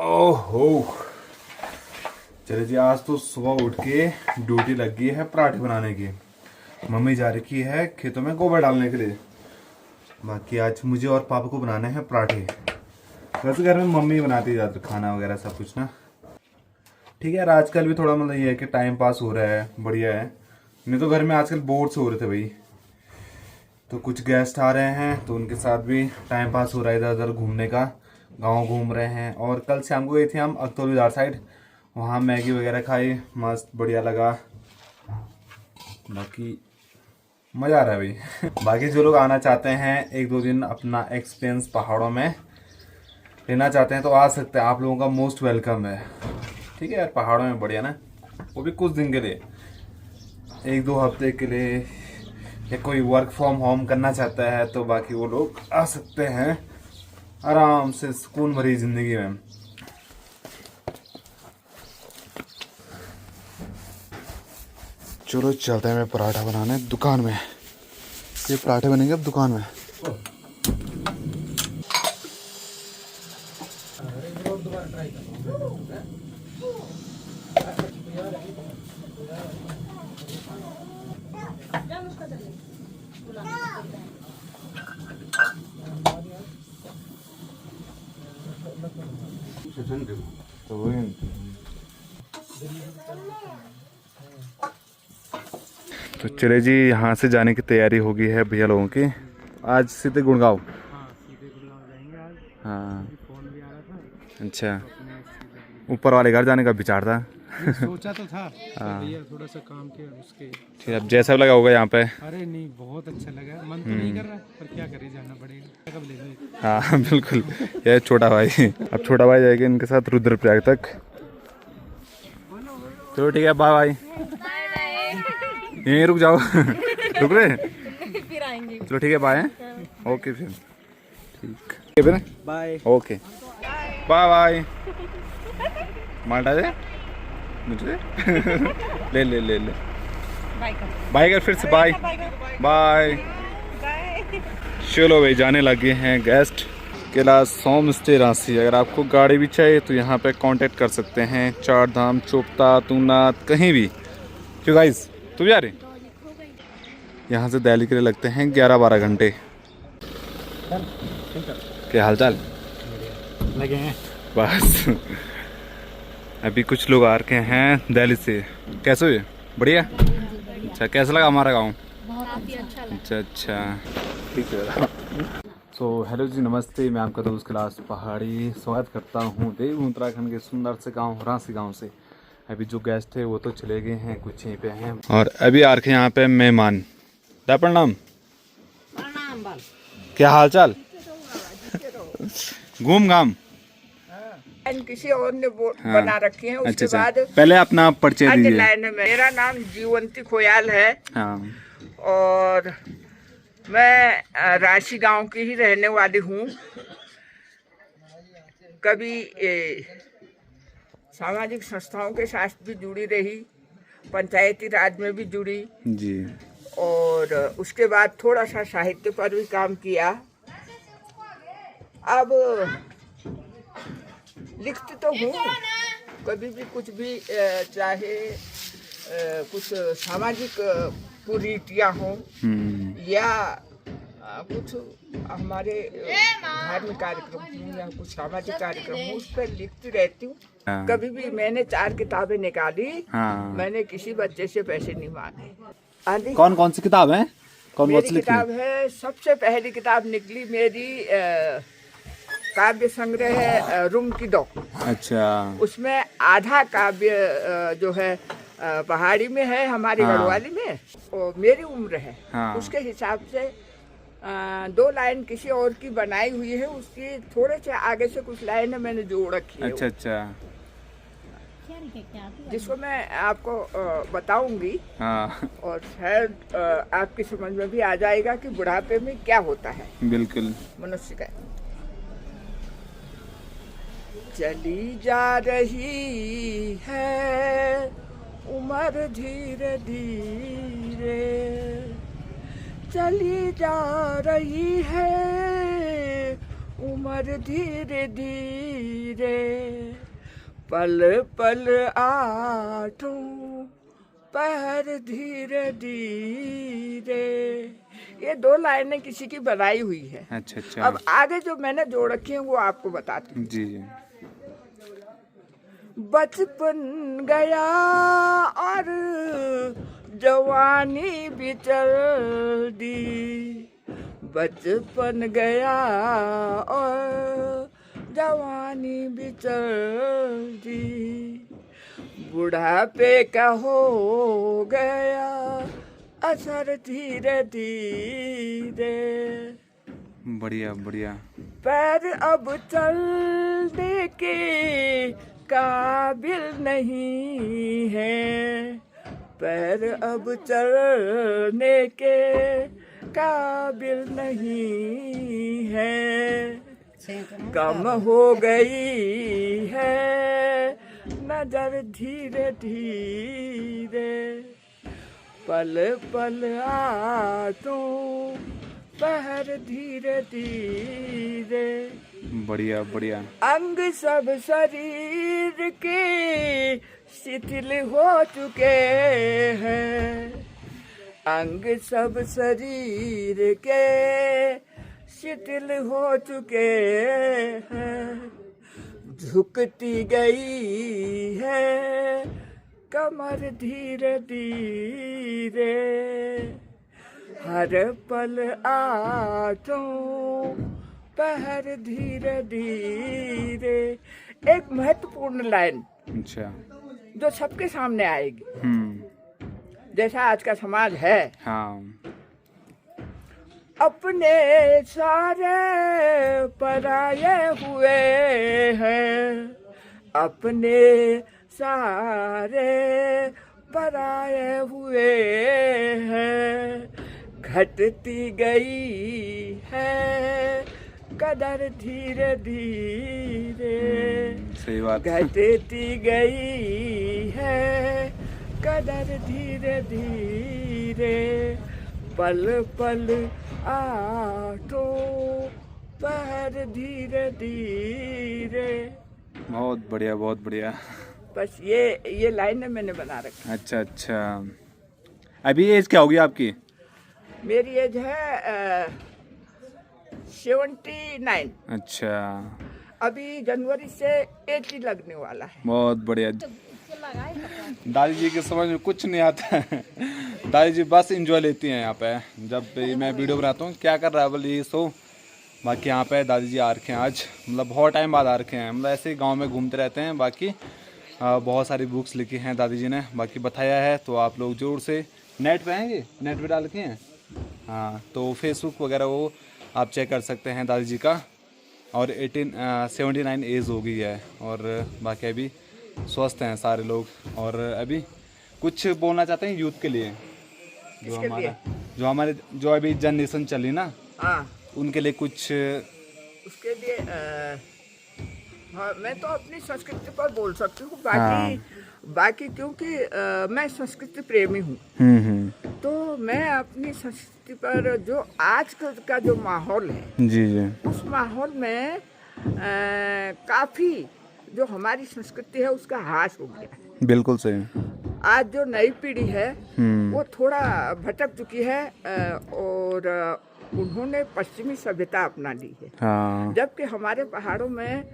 ओहो, चले जी। आज तो सुबह उठ के ड्यूटी लग गई है पराठे बनाने की। मम्मी जा रखी है खेतों में गोबर डालने के लिए। बाकी आज मुझे और पापा को बनाने हैं पराठे। वैसे घर में मम्मी बनाती है ज़्यादातर खाना वगैरह सब कुछ ना। ठीक है यार, आजकल भी थोड़ा मतलब ये है कि टाइम पास हो रहा है, बढ़िया है। नहीं तो घर में आजकल बोर से हो रहे थे भाई। तो कुछ गेस्ट आ रहे हैं तो उनके साथ भी टाइम पास हो रहा है, इधर उधर घूमने का। गांव घूम रहे हैं। और कल शाम को गए थे हम अख्तौलीदार साइड, वहाँ मैगी वगैरह खाई, मस्त बढ़िया लगा। बाकी मज़ा आ रहा है भाई। बाकी जो लोग आना चाहते हैं एक दो दिन अपना एक्सपीरियंस पहाड़ों में लेना चाहते हैं तो आ सकते हैं। आप लोगों का मोस्ट वेलकम है। ठीक है यार, पहाड़ों में बढ़िया ना, वो भी कुछ दिन के लिए, एक दो हफ्ते के लिए। या कोई वर्क फ्रॉम होम करना चाहता है तो बाकी वो लोग आ सकते हैं आराम से, सुकून भरी जिंदगी में। चलो चलते हैं मैं पराठा बनाने दुकान में। ये पराठे बनेंगे अब दुकान में। तो चले जी, यहाँ से जाने की तैयारी हो गई है भैया लोगों की। आज सीधे गुड़गांव। हाँ, अच्छा, ऊपर वाले घर जाने का विचार था। सोचा तो था। हाँ, भैया थोड़ा सा काम किया उसके। ठीक, अब जैसा लगा होगा यहाँ पे। अरे नहीं, बहुत अच्छा लगा। मन तो नहीं कर रहा पर क्या करें, जाना पड़ेगा। कब ले लो। हाँ बिल्कुल, यह छोटा भाई। अब छोटा भाई जाएगा इनके साथ रुद्रप्रयाग तक। चलो ठीक है, बाय बाय। यहीं रुक जाओ। रुक रहे फिर आएंगे। चलो ठीक है, बाय। ओके फिर, ठीक है फिर, बाय। Okay bye bye. माल्टा दे मुझे। ले ले ले ले, बाय कर फिर से, बाय बाय। चलो भाई, जाने लगे हैं guest. Kailash home stay Ranchi. अगर आपको गाड़ी भी चाहिए तो यहाँ पे कांटेक्ट कर सकते हैं। चार धाम, चोपता, तुंगनाथ, कहीं भी। क्यों गाइस, तू भी आ रही? यहाँ से दिल्ली के लिए लगते हैं 11-12 घंटे। क्या हाल चाल? लगे हैं बस। अभी कुछ लोग आ रखे हैं दिल्ली से। कैसे हुए? बढ़िया। अच्छा, कैसा लगा हमारा गाँव? बहुत ही अच्छा लगा। अच्छा अच्छा, ठीक है। सो हेलो जी, नमस्ते। मैं आपका दोस्त कैलाश पहाड़ी स्वागत करता हूँ देव उत्तराखंड के सुंदर से गांव रांची गांव से। अभी जो गेस्ट है वो तो चले गए हैं, कुछ यहीं पे हैं और अभी आ रखे यहाँ पे मेहमान। प्रणाम। क्या हाल चाल? घूम घाम किसी और ने बना रखी है। उसके अच्छा, बाद पहले अपना परिचय अन्य दीजिए। लाइन में मेरा नाम जीवंती खोयाल है। हाँ, और मैं रांची गांव की ही रहने वाली हूँ। कभी सामाजिक संस्थाओं के साथ भी जुड़ी रही, पंचायती राज में भी जुड़ी जी। और उसके बाद थोड़ा सा साहित्य पर भी काम किया। अब लिखती तो हूँ, कभी भी कुछ भी, चाहे कुछ सामाजिक कुरीतियाँ हों या कुछ हमारे धार्मिक कार्यक्रम हों या कुछ सामाजिक कार्यक्रम हो, उस पर लिखती रहती हूँ। हाँ। कभी भी मैंने 4 किताबें निकाली। हाँ। मैंने किसी बच्चे से पैसे नहीं मांगे। कौन कौन सी किताब है? कौन मेरी सी लिखी? किताब है, सबसे पहली किताब निकली मेरी काव्य संग्रह है रूम की डॉ। अच्छा, उसमें आधा काव्य जो है पहाड़ी में है, हमारी हाँ। गढ़वाली में, और मेरी उम्र है। हाँ। उसके हिसाब से 2 लाइन किसी और की बनाई हुई है, उसकी थोड़े से आगे से कुछ लाइनें मैंने जोड़ रखी है। अच्छा अच्छा, जिसको मैं आपको बताऊंगी। हाँ और शायद आपकी समझ में भी आ जाएगा कि बुढ़ापे में क्या होता है बिल्कुल। मनुष्य का। चली जा रही है उम्र धीरे धीरे, चली जा रही है उम्र धीरे धीरे, पल पल आठों पहर धीरे धीरे। ये 2 लाइनें किसी की बनाई हुई है। अच्छा अच्छा। अब आगे जो मैंने जोड़ रखी है वो आपको बताती हूँ। जी जी। बचपन गया और जवानी भी चल दी, बचपन गया और जवानी भी चल दी, बुढ़ापे का हो गया असर धीरे धीरे। बढ़िया बढ़िया। पैर अब चलने के काबिल नहीं है, पैर अब चलने के काबिल नहीं है, कम हो गई है नजर धीरे धीरे, पल पल आंखों पहर धीरे धीरे। बढ़िया बढ़िया। अंग सब शरीर के शिथिल हो चुके हैं, अंग सब शरीर के शिथिल हो चुके हैं, झुकती गई है कमर धीरे धीरे, हर पल आंखों पहर धीरे धीरे। एक महत्वपूर्ण लाइन अच्छा। जो सबके सामने आएगी, जैसा आज का समाज है। हाँ। अपने सारे पराये हुए हैं, अपने सारे पराये हुए हैं, घटती गई है कदर धीरे धीरे, सही बात। घटती गई है कदर धीरे धीरे, पल पल आठों पहर धीरे धीरे। बहुत बढ़िया बहुत बढ़िया। बस ये लाइनें मैंने बना रखी। अच्छा अच्छा। अभी एज क्या होगी आपकी? मेरी एज है 79। अच्छा। अभी जनवरी से 80 लगने वाला है। बहुत बढ़िया। दादी जी के समझ में कुछ नहीं आता है। दादी जी बस एंजॉय लेती हैं यहाँ पे। जब भी मैं वीडियो बनाता हूँ क्या कर रहा है बोले ये सो। बाकी यहाँ पे दादी जी आ रखे हैं आज, मतलब बहुत टाइम बाद आ रखे हैं। मतलब ऐसे ही गाँव में घूमते रहते हैं। बाकी बहुत सारी बुक्स लिखी हैं दादी जी ने, बाकी बताया है तो आप लोग ज़रूर से नेट पे आएंगे, नेट पे डाल के हैं। हाँ तो फेसबुक वगैरह वो आप चेक कर सकते हैं दादी जी का। और 79 एज हो गई है और बाकी अभी स्वस्थ हैं सारे लोग। और अभी कुछ बोलना चाहते हैं यूथ के लिए, जो अभी जनरेशन चली ना, हाँ उनके लिए कुछ। उसके लिए हाँ मैं तो अपनी संस्कृति पर बोल सकती हूँ। बाकी बाकी क्योंकि मैं संस्कृति प्रेमी हूँ, तो मैं अपनी संस्कृति पर जो आज का जो माहौल है जी जी, उस माहौल में काफ़ी जो हमारी संस्कृति है उसका ह्रास हो गया है। बिल्कुल सही। आज जो नई पीढ़ी है वो थोड़ा भटक चुकी है और उन्होंने पश्चिमी सभ्यता अपना ली है। हाँ। जबकि हमारे पहाड़ों में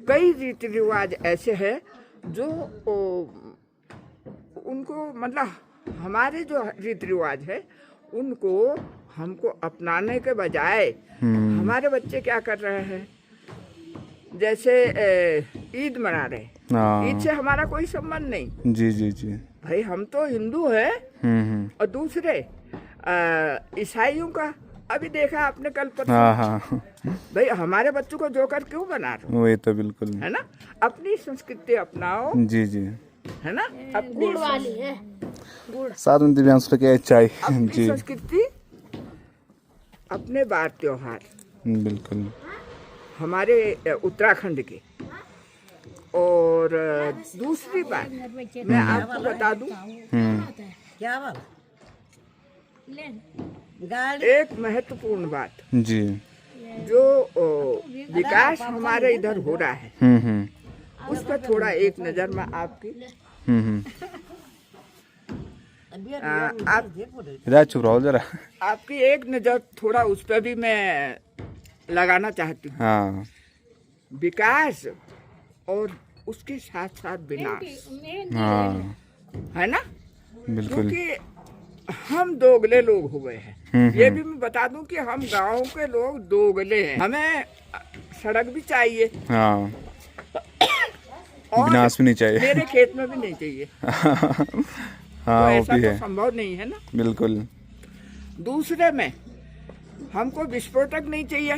कई रीति रिवाज ऐसे हैं जो उनको मतलब हमारे जो रीति रिवाज है उनको हमको अपनाने के बजाय हमारे बच्चे क्या कर रहे हैं, जैसे ईद मना रहे। ईद से हमारा कोई संबंध नहीं। जी जी जी। भाई हम तो हिंदू हैं और दूसरे ईसाइयों का अभी देखा आपने कल पता। हाँ। भाई हमारे बच्चों को जोकर क्यों बना रहे हो? वही तो बिल्कुल है ना, अपनी संस्कृति अपनाओ। जी जी, है ना, अपनी गुड़ वाली है, गुड़ साथ में दिव्यांश के चाय। अपनी जी संस्कृति, अपने बार त्योहार बिल्कुल हमारे उत्तराखंड के। और दूसरी बात मैं आपको बता दूं, क्या बात? एक महत्वपूर्ण बात जी, जो विकास हमारे इधर हो रहा है उस पर थोड़ा एक नज़र में आपकी आप इधर चुप रहो जरा। आपकी एक नज़र थोड़ा उस पर भी मैं लगाना चाहती हूँ। हाँ विकास और उसके साथ साथ विनाश, हाँ है ना? बिल्कुल। क्योंकि हम दोगले लोग हो गए हैं। ये भी मैं बता दूं कि हम गांव के लोग दोगले हैं। हमें सड़क भी चाहिए हाँ और विनाश भी नहीं चाहिए। मेरे खेत में भी नहीं चाहिए। हाँ तो वो ऐसा भी तो है, संभव नहीं है ना। बिल्कुल। दूसरे में हमको विस्फोटक नहीं चाहिए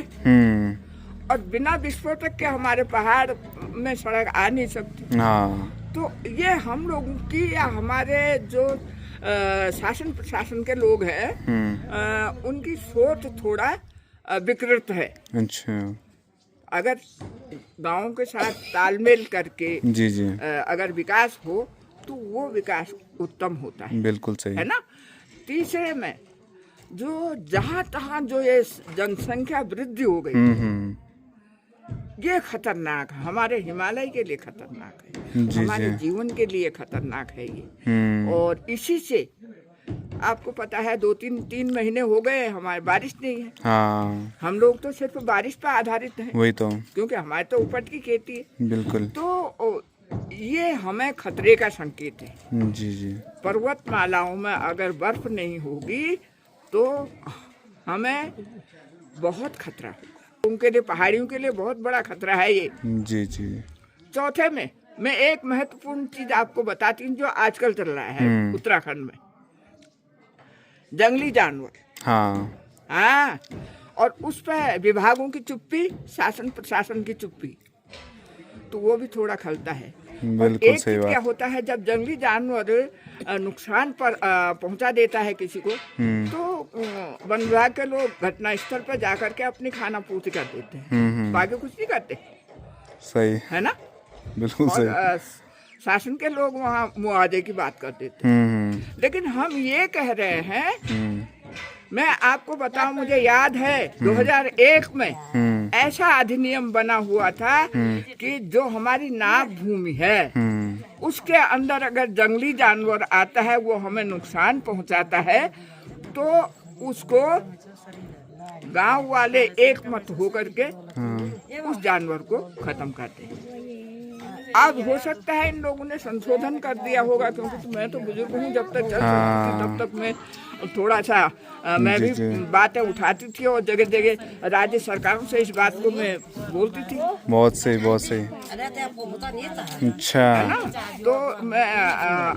और बिना विस्फोटक के हमारे पहाड़ में सड़क आ नहीं सकती। हाँ तो ये हम लोगों की या हमारे जो शासन प्रशासन के लोग हैं उनकी सोच थोड़ा विकृत है। अच्छा अगर गाँव के साथ तालमेल करके जी जी अगर विकास हो तो वो विकास उत्तम होता है बिल्कुल सही। है ना। तीसरे में जो जहाँ तहाँ जो ये जनसंख्या वृद्धि हो गई ये खतरनाक है, हमारे हिमालय के लिए खतरनाक है, जी, हमारे जी। जीवन के लिए खतरनाक है ये। और इसी से आपको पता है 2-3 महीने हो गए हमारे बारिश नहीं है। हाँ हम लोग तो सिर्फ बारिश पर आधारित हैं वही तो, क्योंकि हमारे तो उपज की खेती है। बिल्कुल। तो ये हमें खतरे का संकेत है। जी जी पर्वतमालाओं में अगर बर्फ नहीं होगी तो हमें बहुत खतरा होगा, उनके लिए पहाड़ियों के लिए बहुत बड़ा खतरा है ये। जी जी चौथे में मैं एक महत्वपूर्ण चीज आपको बताती हूँ जो आजकल चल रहा है उत्तराखंड में, जंगली जानवर। हाँ और उस पर विभागों की चुप्पी, शासन प्रशासन की चुप्पी, तो वो भी थोड़ा खलता है। बिल्कुल एक सही चीज क्या बात। होता है जब जंगली जानवर नुकसान पर पहुंचा देता है किसी को तो वन विभाग के लोग घटनास्थल पर जाकर के अपनी खाना पूर्ति कर देते हैं, बाकी कुछ नहीं करते, सही, है ना। बिल्कुल और सही। शासन के लोग वहाँ मुआवजे की बात कर देते हैं। लेकिन हम ये कह रहे हैं, मैं आपको बताऊं, मुझे याद है 2001 में ऐसा अधिनियम बना हुआ था कि जो हमारी नाग भूमि है उसके अंदर अगर जंगली जानवर आता है वो हमें नुकसान पहुंचाता है तो उसको गांव वाले एक मत होकर के उस जानवर को खत्म करते हैं। अब हो सकता है इन लोगों ने संशोधन कर दिया होगा क्योंकि मैं तो बुजुर्ग हूँ, जब तक चल सकती थी तब तक मैं थोड़ा सा मैं भी बातें उठाती थी और जगह जगह राज्य सरकारों से इस बात को मैं बोलती थी। बहुत सही, बहुत सही। अच्छा, है ना। तो मैं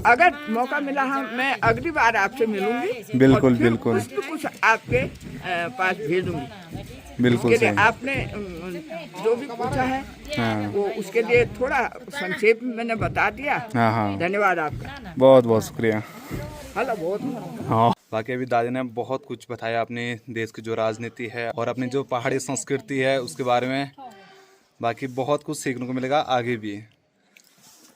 अगर मौका मिला मैं अगली बार आपसे मिलूंगी, बिल्कुल, और फिर बिल्कुल। कुछ आपके पास भेजूंगी। बिल्कुल उसके लिए सही। आपने जो भी पूछा है वो उसके लिए थोड़ा संक्षेप में मैंने बता दिया। हाँ हाँ, धन्यवाद आपका, बहुत बहुत शुक्रिया। हेलो बहुत। हाँ, बाकी अभी दादी ने बहुत कुछ बताया अपने देश की जो राजनीति है और अपनी जो पहाड़ी संस्कृति है उसके बारे में। बाकी बहुत कुछ सीखने को मिलेगा आगे भी।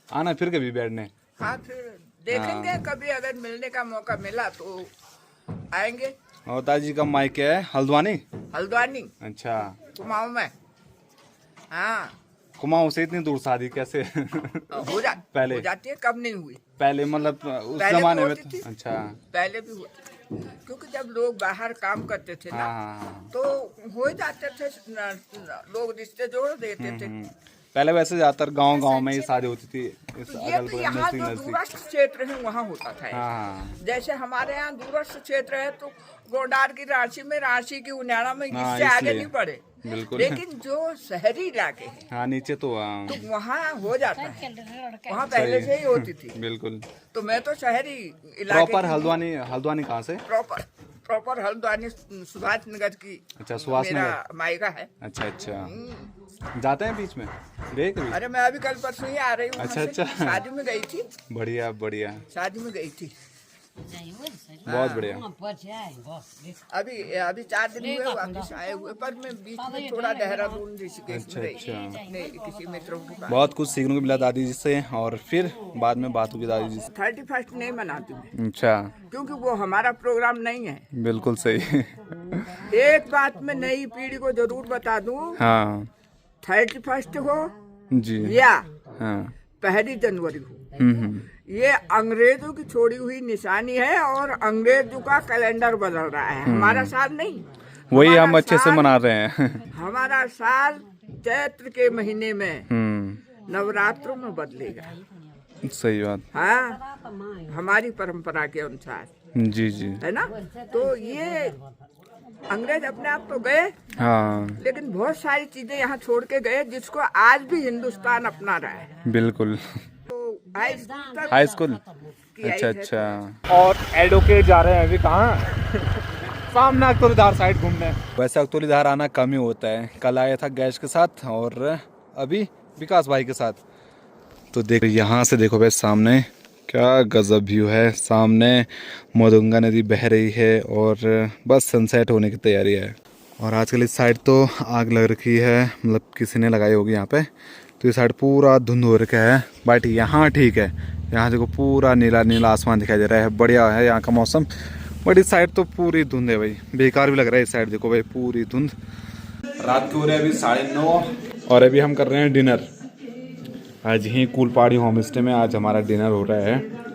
आना फिर कभी बैठने। हाँ फिर देखेंगे कभी अगर मिलने का मौका मिला तो आएंगे। और दादी का माइक है हल्द्वानी। हल्द्वानी, अच्छा, कुमाऊं में। हाँ कुमाऊं से इतनी दूर शादी कैसे? हो पहले हो जाती है, कब नहीं हुई। पहले मतलब उस पहले जमाने भी में होती थी। अच्छा, पहले भी होती थी क्योंकि जब लोग बाहर काम करते थे ना हाँ, तो हो जाते थे लोग रिश्ते जोड़ देते थे। पहले वैसे ज्यादातर गांव में ही शादी होती थी इस तो ये अगल तो बगल यहाँ नजदीक जो नजदीक। दूरस्थ क्षेत्र है वहाँ होता था। हाँ जैसे हमारे यहाँ दूरस्थ क्षेत्र है तो गोडार की रांची में, रांची की उन्याड़ा में, हाँ, इससे आगे इसलिए। नहीं बढ़े। बिल्कुल। लेकिन जो शहरी इलाके हैं हाँ नीचे तो हाँ, तो वहाँ हो जाता है, वहाँ पहले से ही होती थी। बिल्कुल। तो मैं तो शहरी इलाके प्रॉपर हल्द्वानी, हल्द्वानी कहाँ से? प्रॉपर हल्द्वानी सुभाष नगर की अच्छा, सुभाष मेरा नगर। मायका है। अच्छा अच्छा, जाते हैं बीच में, गए कभी? अरे मैं अभी कल परसों ही आ रही हूँ। अच्छा, वहाँ से। अच्छा। शादी में गई थी, बढ़िया बढ़िया, शादी में गई थी। बहुत बढ़िया। अभी 4 दिन हुए वापस आए हुए, पर मैं बीच में थोड़ा देहरादून ऋषिकेश में गई अच्छा। अपने किसी मित्रों के पास। बहुत कुछ सीखने को मिला दादी जी से और फिर बाद में बात होगी दादी जी से। 31 नहीं मनाती मैं अच्छा, क्योंकि वो हमारा प्रोग्राम नहीं है। बिल्कुल सही। एक बात मैं नई पीढ़ी को जरूर बता दूं, हाँ 31 हो जी, या हाँ। 1 जनवरी को। ये अंग्रेजों की छोड़ी हुई निशानी है और अंग्रेजों का कैलेंडर बदल रहा है, हमारा साल नहीं। वही हमारा हम अच्छे से साल- मना रहे हैं। हमारा साल चैत्र के महीने में नवरात्रों में बदलेगा। सही बात। हाँ, हमारी परंपरा के अनुसार, जी जी। है ना। तो ये अंग्रेज अपने आप तो गए, हाँ लेकिन बहुत सारी चीजें यहाँ छोड़ के गए जिसको आज भी हिंदुस्तान अपना रहा है। बिल्कुल। तो हाई स्कूल तक हाई स्कूल। की अच्छा आई है। अच्छा। और एडवोकेट जा रहे हैं अभी कहाँ? सामने अक्तुलीधार साइड घूमने। वैसे अक्तुलीधार आना कम ही होता है। कल आया था गैस के साथ और अभी विकास भाई के साथ। तो देख यहाँ से देखो भाई सामने क्या गजब व्यू है। सामने मोदुंगा नदी बह रही है और बस सनसेट होने की तैयारी है। और आजकल इस साइड तो आग लग रखी है, मतलब किसी ने लगाई होगी यहाँ पे। तो इस साइड पूरा धुंध हो रखा है, बट यहाँ ठीक है। यहाँ देखो पूरा नीला नीला आसमान दिखाई दे रहा है, बढ़िया है यहाँ का मौसम। बट इस साइड तो पूरी धुंध है भाई, बेकार भी लग रहा है। इस साइड देखो भाई पूरी धुंध। रात के हो रहे हैं अभी 9:30 और अभी हम कर रहे हैं डिनर। आज यहीं कूल पहाड़ी होम स्टे में आज हमारा डिनर हो रहा है।